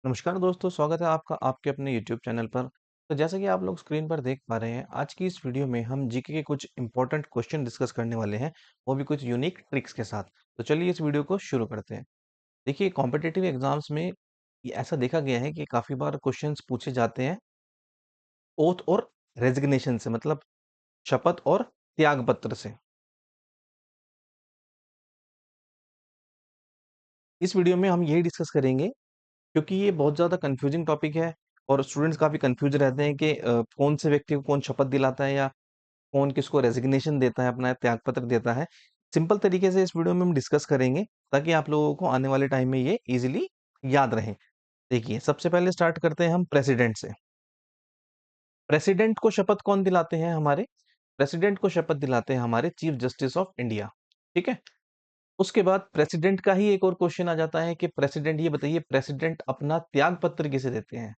नमस्कार दोस्तों, स्वागत है आपका आपके अपने YouTube चैनल पर। तो जैसा कि आप लोग स्क्रीन पर देख पा रहे हैं, आज की इस वीडियो में हम जीके के कुछ इंपॉर्टेंट क्वेश्चन डिस्कस करने वाले हैं, वो भी कुछ यूनिक ट्रिक्स के साथ। तो चलिए इस वीडियो को शुरू करते हैं। देखिए, कॉम्पिटिटिव एग्जाम्स में ये ऐसा देखा गया है कि काफी बार क्वेश्चंस पूछे जाते हैं ओथ और रेजिग्नेशन से, मतलब शपथ और त्याग पत्र से। इस वीडियो में हम यही डिस्कस करेंगे क्योंकि ये बहुत ज़्यादा कंफ्यूजिंग टॉपिक है और स्टूडेंट्स काफ़ी कंफ्यूज रहते हैं कि कौन से व्यक्ति को कौन शपथ दिलाता है या कौन किसको रेजिग्नेशन देता है, अपना त्यागपत्र देता है। सिंपल तरीके से इस वीडियो में हम डिस्कस करेंगे ताकि आप लोगों को आने वाले टाइम में ये इजीली याद रहे। देखिए, सबसे पहले स्टार्ट करते हैं हम प्रेसिडेंट से। प्रेसिडेंट को शपथ कौन दिलाते हैं? हमारे प्रेसिडेंट को शपथ दिलाते हैं हमारे चीफ जस्टिस ऑफ इंडिया। ठीक है। उसके बाद प्रेसिडेंट का ही एक और क्वेश्चन आ जाता है कि प्रेसिडेंट, ये बताइए, प्रेसिडेंट अपना त्याग पत्र किसे देते हैं?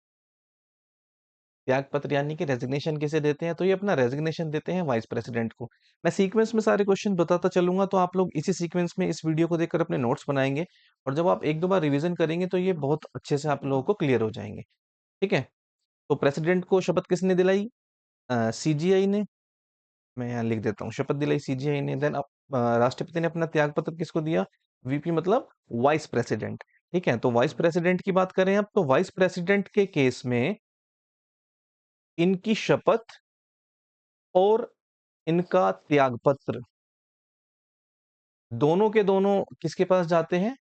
त्याग पत्र यानी कि रेजिग्नेशन किसे देते हैं? तो ये अपना रेजिग्नेशन देते हैं वाइस प्रेसिडेंट को। मैं सीक्वेंस में सारे क्वेश्चन बताता चलूंगा, तो आप लोग इसी सीक्वेंस में इस वीडियो को देखकर अपने नोट्स बनाएंगे और जब आप एक दो बार रिवीजन करेंगे तो ये बहुत अच्छे से आप लोगों को क्लियर हो जाएंगे। ठीक है। तो प्रेसिडेंट को शपथ किसने दिलाई? सीजीआई ने। मैं यहाँ लिख देता हूँ, शपथ दिलाई सीजीआई ने। देन राष्ट्रपति ने अपना त्याग पत्र किसको दिया? वीपी मतलब वाइस प्रेसिडेंट। ठीक है। तो वाइस प्रेसिडेंट की बात करें अब, तो वाइस प्रेसिडेंट के केस में इनकी शपथ और इनका त्यागपत्र दोनों के दोनों किसके पास जाते हैं?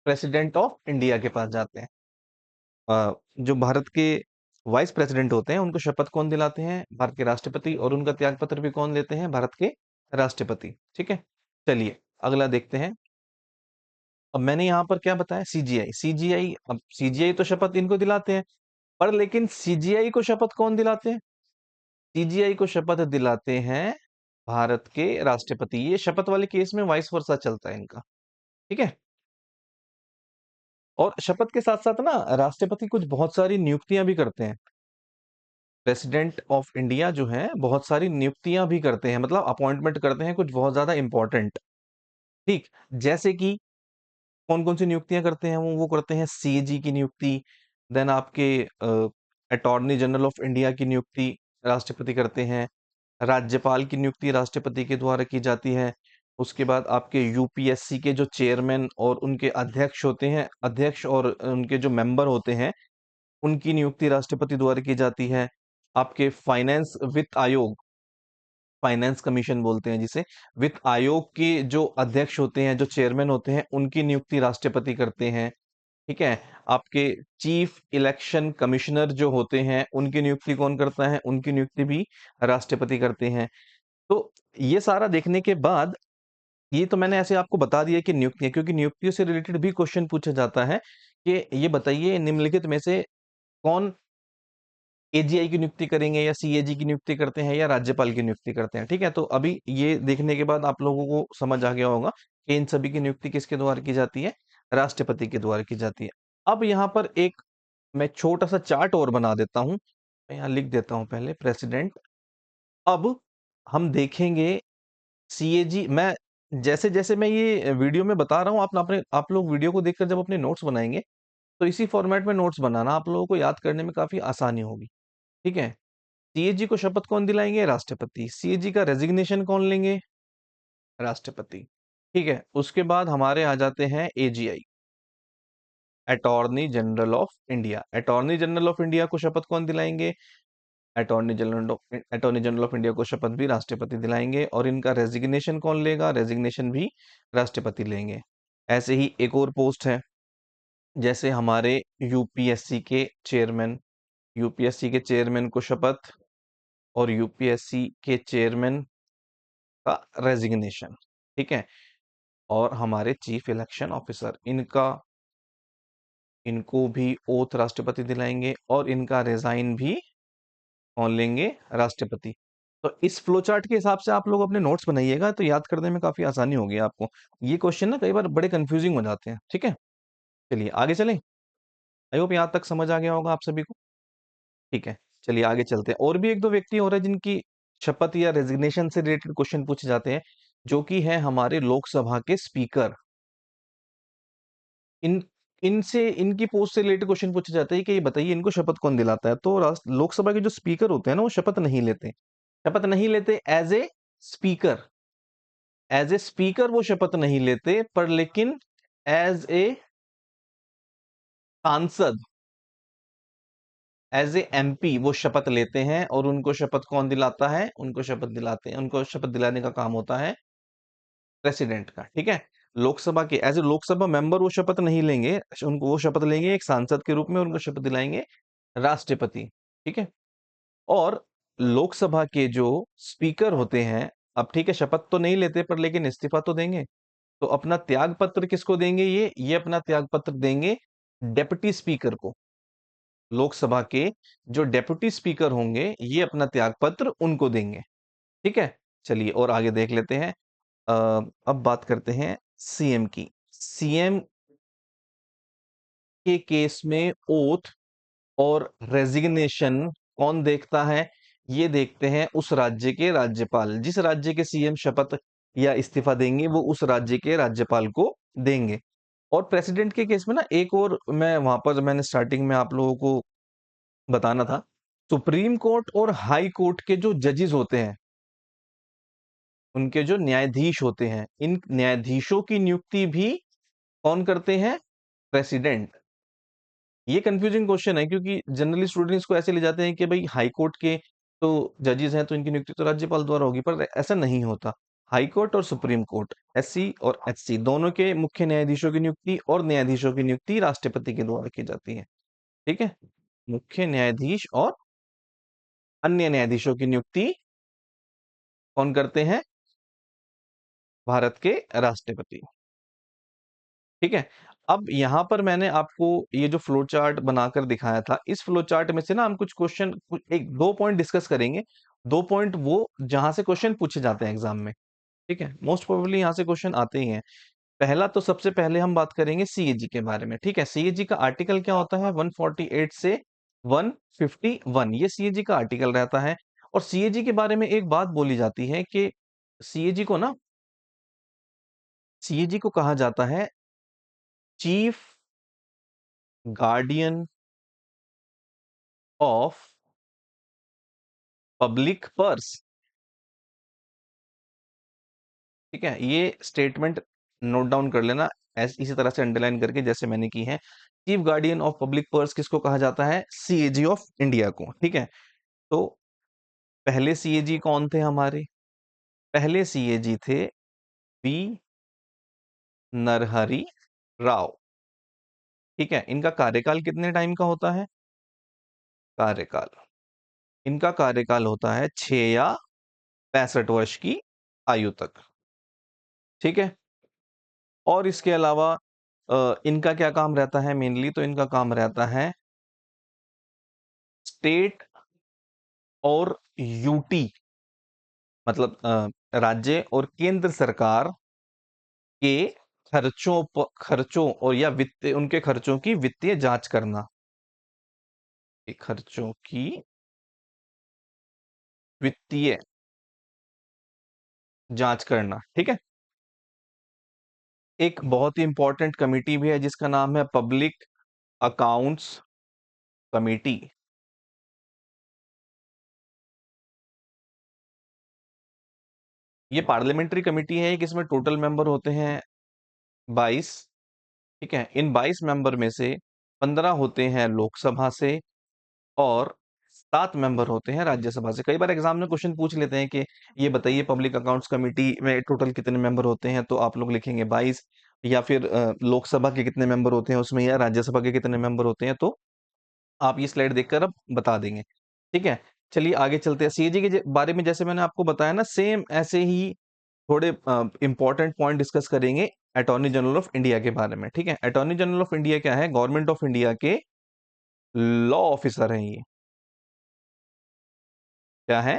प्रेसिडेंट ऑफ इंडिया के पास जाते हैं। जो भारत के वाइस प्रेसिडेंट होते हैं उनको शपथ कौन दिलाते हैं? भारत के राष्ट्रपति। और उनका त्यागपत्र भी कौन लेते हैं? भारत के राष्ट्रपति। ठीक है। चलिए अगला देखते हैं। अब मैंने यहाँ पर क्या बताया? सीजीआई। सीजीआई, अब सीजीआई तो शपथ इनको दिलाते हैं, पर लेकिन सीजीआई को शपथ कौन दिलाते हैं? सीजीआई को शपथ दिलाते हैं भारत के राष्ट्रपति। ये शपथ वाले केस में वाइस वर्सा चलता है इनका। ठीक है। और शपथ के साथ साथ ना राष्ट्रपति कुछ बहुत सारी नियुक्तियां भी करते हैं। प्रेसिडेंट ऑफ इंडिया जो है बहुत सारी नियुक्तियां भी करते हैं, मतलब अपॉइंटमेंट करते हैं कुछ बहुत ज्यादा इंपॉर्टेंट। ठीक। जैसे कि कौन कौन सी नियुक्तियां करते हैं? वो करते हैं सीएजी की नियुक्ति। देन आपके अटॉर्नी जनरल ऑफ इंडिया की नियुक्ति राष्ट्रपति करते हैं। राज्यपाल की नियुक्ति राष्ट्रपति के द्वारा की जाती है। उसके बाद आपके यूपीएससी के जो चेयरमैन और उनके अध्यक्ष होते हैं, अध्यक्ष और उनके जो मेंबर होते हैं, उनकी नियुक्ति राष्ट्रपति द्वारा की जाती है। आपके फाइनेंस वित्त आयोग, फाइनेंस कमीशन बोलते हैं जिसे, वित्त आयोग के जो अध्यक्ष होते हैं, जो चेयरमैन होते हैं, उनकी नियुक्ति राष्ट्रपति करते हैं। ठीक है। आपके चीफ इलेक्शन कमिश्नर जो होते हैं उनकी नियुक्ति कौन करता है? उनकी नियुक्ति भी राष्ट्रपति करते हैं। तो ये सारा देखने के बाद, ये तो मैंने ऐसे आपको बता दिया कि नियुक्तियां, क्योंकि नियुक्तियों से रिलेटेड भी क्वेश्चन पूछा जाता है कि ये बताइए निम्नलिखित में से कौन एजीआई की नियुक्ति करेंगे, या सीएजी की नियुक्ति करते हैं, या राज्यपाल की नियुक्ति करते हैं। ठीक है। तो अभी ये देखने के बाद आप लोगों को समझ आ गया होगा कि इन सभी की नियुक्ति किसके द्वारा की जाती है? राष्ट्रपति के द्वारा की जाती है। अब यहाँ पर एक मैं छोटा सा चार्ट और बना देता हूं। मैं यहाँ लिख देता हूं पहले प्रेसिडेंट। अब हम देखेंगे सीएजी। मैं जैसे जैसे मैं ये वीडियो में बता रहा हूँ, आप लोग वीडियो को देखकर जब अपने नोट्स बनाएंगे तो इसी फॉर्मेट में नोट्स बनाना, आप लोगों को याद करने में काफी आसानी होगी। ठीक है। सीएजी को शपथ कौन दिलाएंगे? राष्ट्रपति। सीएजी का रेजिग्नेशन कौन लेंगे? राष्ट्रपति। ठीक है। उसके बाद हमारे आ जाते हैं AGI, attorney general of India. Attorney general of India को शपथ कौन दिलाएंगे? अटॉर्नी जनरल ऑफ इंडिया को शपथ भी राष्ट्रपति दिलाएंगे। और इनका रेजिग्नेशन कौन लेगा? रेजिग्नेशन भी राष्ट्रपति लेंगे। ऐसे ही एक और पोस्ट है, जैसे हमारे यूपीएससी के चेयरमैन। यूपीएससी के चेयरमैन को शपथ और यूपीएससी के चेयरमैन का रेजिग्नेशन। ठीक है। और हमारे चीफ इलेक्शन ऑफिसर, इनका इनको भी ओथ राष्ट्रपति दिलाएंगे और इनका रिजाइन भी कौन लेंगे? राष्ट्रपति। तो इस फ्लो चार्ट के हिसाब से आप लोग अपने नोट्स बनाइएगा, तो याद करने में काफी आसानी होगी आपको। ये क्वेश्चन ना कई बार बड़े कंफ्यूजिंग हो जाते हैं। ठीक है। चलिए आगे चलें। आई होप यहाँ तक समझ आ गया होगा आप सभी को। ठीक है। चलिए आगे चलते हैं। और भी एक दो व्यक्ति हो रहे हैं जिनकी शपथ या रेजिग्नेशन से रिलेटेड क्वेश्चन पूछे जाते हैं, जो कि है हमारे लोकसभा के स्पीकर। इन इनसे इनकी पोस्ट से रिलेटेड क्वेश्चन पूछा जाता है कि ये बताइए इनको शपथ कौन दिलाता है। तो लोकसभा के जो स्पीकर होते हैं ना, वो शपथ नहीं लेते। शपथ नहीं लेते स्पीकर एज ए स्पीकर वो शपथ नहीं लेते, पर लेकिन एज ए सांसद, एज ए एमपी वो शपथ लेते हैं। और उनको शपथ कौन दिलाता है? उनको शपथ दिलाते हैं, उनको शपथ दिलाने का काम होता है प्रेसिडेंट का। ठीक है। लोकसभा के एज ए लोकसभा मेंबर वो शपथ नहीं लेंगे, उनको वो शपथ लेंगे एक सांसद के रूप में, उनको शपथ दिलाएंगे राष्ट्रपति। ठीक है। और लोकसभा के जो स्पीकर होते हैं, अब ठीक है शपथ तो नहीं लेते पर लेकिन इस्तीफा तो देंगे। तो अपना त्याग पत्र किसको देंगे? ये अपना त्याग पत्र देंगे डेप्यूटी स्पीकर को। लोकसभा के जो डेप्यूटी स्पीकर होंगे, ये अपना त्याग पत्र उनको देंगे। ठीक है। चलिए और आगे देख लेते हैं। अ, अब बात करते हैं सीएम की। सीएम के केस में ओथ और रेजिग्नेशन कौन देखता है? ये देखते हैं उस राज्य के राज्यपाल। जिस राज्य के सीएम शपथ या इस्तीफा देंगे, वो उस राज्य के राज्यपाल को देंगे। और प्रेसिडेंट के केस में ना एक और मैं वहां पर मैंने स्टार्टिंग में आप लोगों को बताना था, सुप्रीम कोर्ट और हाई कोर्ट के जो जजेस होते हैं, उनके जो न्यायाधीश होते हैं, इन न्यायाधीशों की नियुक्ति भी कौन करते हैं? प्रेसिडेंट। ये कंफ्यूजिंग क्वेश्चन है क्योंकि जनरली स्टूडेंट्स को ऐसे ले जाते हैं कि भाई हाई कोर्ट के तो जजेस हैं तो इनकी नियुक्ति तो राज्यपाल द्वारा होगी, पर ऐसा नहीं होता। हाई कोर्ट और सुप्रीम कोर्ट, एससी और एचसी दोनों के मुख्य न्यायाधीशों की नियुक्ति और न्यायाधीशों की नियुक्ति राष्ट्रपति के द्वारा की जाती है। ठीक है। मुख्य न्यायाधीश और अन्य न्यायाधीशों की नियुक्ति कौन करते हैं? भारत के राष्ट्रपति। ठीक है। अब यहां पर मैंने आपको ये जो फ्लो चार्ट बनाकर दिखाया था, इस फ्लो चार्ट में से ना हम कुछ क्वेश्चन, एक दो पॉइंट डिस्कस करेंगे। दो पॉइंट वो जहां से क्वेश्चन पूछे जाते हैं एग्जाम में। ठीक है। मोस्ट प्रोबेबली यहां से क्वेश्चन आते ही हैं। पहला तो सबसे पहले हम बात करेंगे सीएजी के बारे में। ठीक है। सीएजी का आर्टिकल क्या होता है? 148 से 151, ये सीएजी का आर्टिकल रहता है। और सीएजी के बारे में एक बात बोली जाती है कि सीएजी को ना सीएजी को कहा जाता है chief guardian of public purse. ठीक है। ये स्टेटमेंट नोट डाउन कर लेना, इसी तरह से अंडरलाइन करके जैसे मैंने की है। Chief guardian of public purse किसको कहा जाता है? सीएजी ऑफ इंडिया को। ठीक है। तो पहले सीएजी कौन थे हमारे? पहले सीएजी थे बी नरहरि राव। ठीक है। इनका कार्यकाल कितने टाइम का होता है? कार्यकाल, इनका कार्यकाल होता है 6 या 65 वर्ष की आयु तक। ठीक है। और इसके अलावा इनका क्या काम रहता है? मेनली तो इनका काम रहता है स्टेट और यूटी, मतलब राज्य और केंद्र सरकार के खर्चों और या वित्त उनके खर्चों की वित्तीय जांच करना। के खर्चों की वित्तीय जांच करना। ठीक है। एक बहुत ही इंपॉर्टेंट कमिटी भी है जिसका नाम है पब्लिक अकाउंट्स कमेटी। ये पार्लियामेंट्री कमेटी है, कि इसमें टोटल मेंबर होते हैं 22। ठीक है। इन 22 मेंबर में से 15 होते हैं लोकसभा से और 7 मेंबर होते हैं राज्यसभा से। कई बार एग्जाम में क्वेश्चन पूछ लेते हैं कि ये बताइए पब्लिक अकाउंट्स कमेटी में टोटल कितने मेंबर होते हैं, तो आप लोग लिखेंगे 22। या फिर लोकसभा के कितने मेंबर होते हैं उसमें, या राज्यसभा के कितने मेंबर होते हैं, तो आप ये स्लाइड देखकर अब बता देंगे। ठीक है। चलिए आगे चलते हैं। सीएजी के बारे में जैसे मैंने आपको बताया ना, सेम ऐसे ही थोड़े इंपॉर्टेंट पॉइंट डिस्कस करेंगे अटॉर्नी जनरल ऑफ इंडिया के बारे में। ठीक है। अटॉर्नी जनरल ऑफ इंडिया क्या है? गवर्नमेंट ऑफ इंडिया के लॉ ऑफिसर हैं ये। क्या है?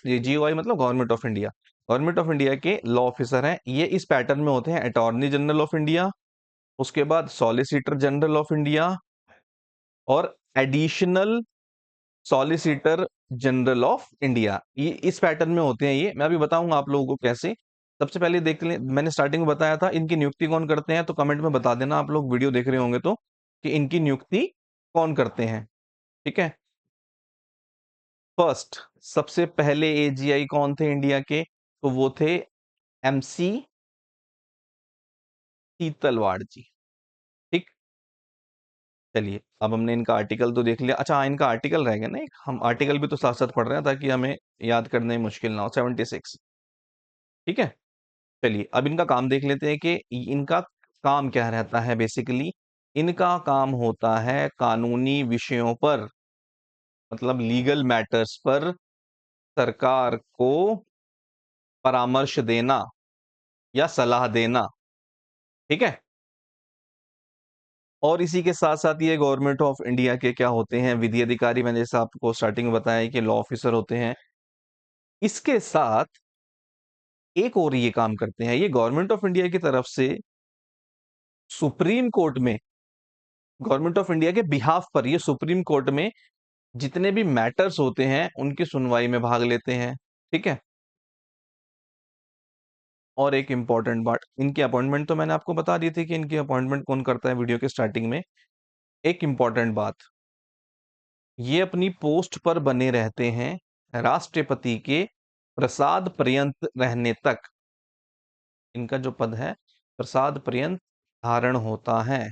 ये जीओआई मतलब government of India. Government of India के लॉ ऑफिसर हैं ये। इस पैटर्न में होते हैं: अटॉर्नी जनरल ऑफ इंडिया, उसके बाद सॉलिसिटर जनरल ऑफ इंडिया और additional solicitor general of India. ये इस पैटर्न में होते हैं ये। मैं अभी बताऊंगा आप लोगों को कैसे। सबसे पहले देख लें, मैंने स्टार्टिंग में बताया था इनकी नियुक्ति कौन करते हैं, तो कमेंट में बता देना आप लोग वीडियो देख रहे होंगे तो। कि इनकी नियुक्ति कौन करते हैं। ठीक है। फर्स्ट, सबसे पहले एजीआई कौन थे इंडिया के? तो वो थे एमसी शीतलवाड़ जी। ठीक। चलिए, अब हमने इनका आर्टिकल तो देख लिया। अच्छा हाँ, इनका आर्टिकल रह गया ना एक, हम आर्टिकल भी तो साथ साथ पढ़ रहे हैं ताकि हमें याद करने में मुश्किल ना हो। 76। ठीक है। चलिए, अब इनका काम देख लेते हैं कि इनका काम क्या रहता है बेसिकली। इनका काम होता है कानूनी विषयों पर, मतलब लीगल मैटर्स पर सरकार को परामर्श देना या सलाह देना। ठीक है। और इसी के साथ साथ ये गवर्नमेंट ऑफ इंडिया के क्या होते हैं, विधि अधिकारी। मैंने जैसे आपको स्टार्टिंग में बताया कि लॉ ऑफिसर होते हैं। इसके साथ एक और ये काम करते हैं, ये गवर्नमेंट ऑफ इंडिया की तरफ से सुप्रीम कोर्ट में, गवर्नमेंट ऑफ इंडिया के बिहाफ पर ये सुप्रीम कोर्ट में जितने भी मैटर्स होते हैं उनकी सुनवाई में भाग लेते हैं। ठीक है। और एक इंपॉर्टेंट बात, इनकी अपॉइंटमेंट तो मैंने आपको बता दी थी कि इनकी अपॉइंटमेंट कौन करता है वीडियो के स्टार्टिंग में। एक इंपॉर्टेंट बात, ये अपनी पोस्ट पर बने रहते हैं राष्ट्रपति के प्रसाद पर्यंत रहने तक। इनका जो पद है प्रसाद पर्यंत धारण होता है।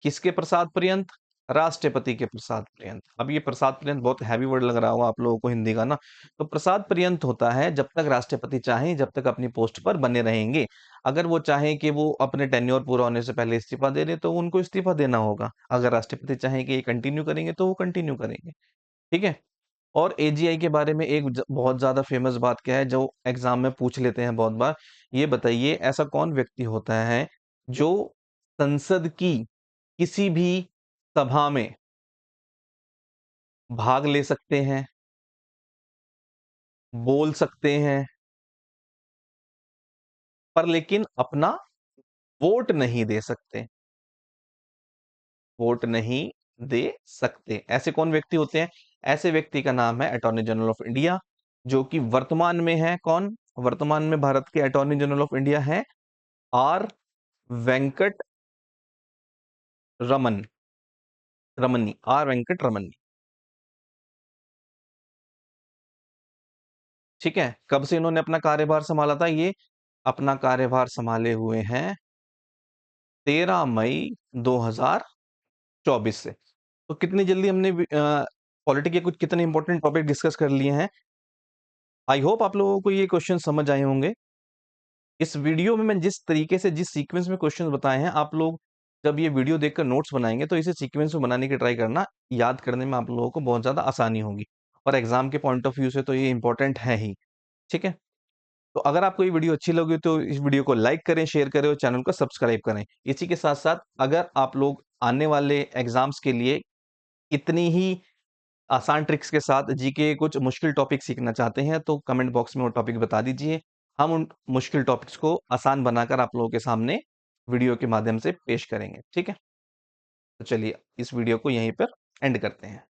किसके प्रसाद पर्यंत? राष्ट्रपति के प्रसाद पर्यंत। अब ये प्रसाद पर्यंत बहुत हैवी वर्ड लग रहा होगा आप लोगों को हिंदी का ना, तो प्रसाद पर्यंत होता है जब तक राष्ट्रपति चाहें, जब तक अपनी पोस्ट पर बने रहेंगे। अगर वो चाहें कि वो अपने टेन्योर पूरा होने से पहले इस्तीफा दे दे तो उनको इस्तीफा देना होगा। अगर राष्ट्रपति चाहें कि ये कंटिन्यू करेंगे तो वो कंटिन्यू करेंगे। ठीक है। और एजीआई के बारे में एक बहुत ज्यादा फेमस बात क्या है जो एग्जाम में पूछ लेते हैं बहुत बार, ये बताइए ऐसा कौन व्यक्ति होता है जो संसद की किसी भी सभा में भाग ले सकते हैं, बोल सकते हैं, पर लेकिन अपना वोट नहीं दे सकते, वोट नहीं दे सकते। ऐसे कौन व्यक्ति होते हैं? ऐसे व्यक्ति का नाम है अटॉर्नी जनरल ऑफ इंडिया, जो कि वर्तमान में है कौन? वर्तमान में भारत के अटॉर्नी जनरल ऑफ इंडिया है आर वेंकट रमन रमनी, आर वेंकट रमनी। ठीक है। कब से इन्होंने अपना कार्यभार संभाला था? ये अपना कार्यभार संभाले हुए हैं 13 मई 2024 से। तो कितनी जल्दी हमने पॉलिटी के कुछ कितने इंपॉर्टेंट टॉपिक डिस्कस कर लिए हैं। आई होप आप लोगों को ये क्वेश्चन समझ आए होंगे। इस वीडियो में मैं जिस तरीके से, जिस सीक्वेंस में क्वेश्चन बताए हैं, आप लोग जब ये वीडियो देखकर नोट्स बनाएंगे तो इसे सीक्वेंस में बनाने की ट्राई करना, याद करने में आप लोगों को बहुत ज्यादा आसानी होगी। और एग्जाम के पॉइंट ऑफ व्यू से तो ये इंपॉर्टेंट है ही। ठीक है। तो अगर आपको ये वीडियो अच्छी लगी तो इस वीडियो को लाइक करें, शेयर करें और चैनल को सब्सक्राइब करें। इसी के साथ साथ अगर आप लोग आने वाले एग्जाम्स के लिए इतनी ही आसान ट्रिक्स के साथ जीके कुछ मुश्किल टॉपिक सीखना चाहते हैं तो कमेंट बॉक्स में वो टॉपिक बता दीजिए। हम उन मुश्किल टॉपिक्स को आसान बनाकर आप लोगों के सामने वीडियो के माध्यम से पेश करेंगे। ठीक है। तो चलिए इस वीडियो को यहीं पर एंड करते हैं।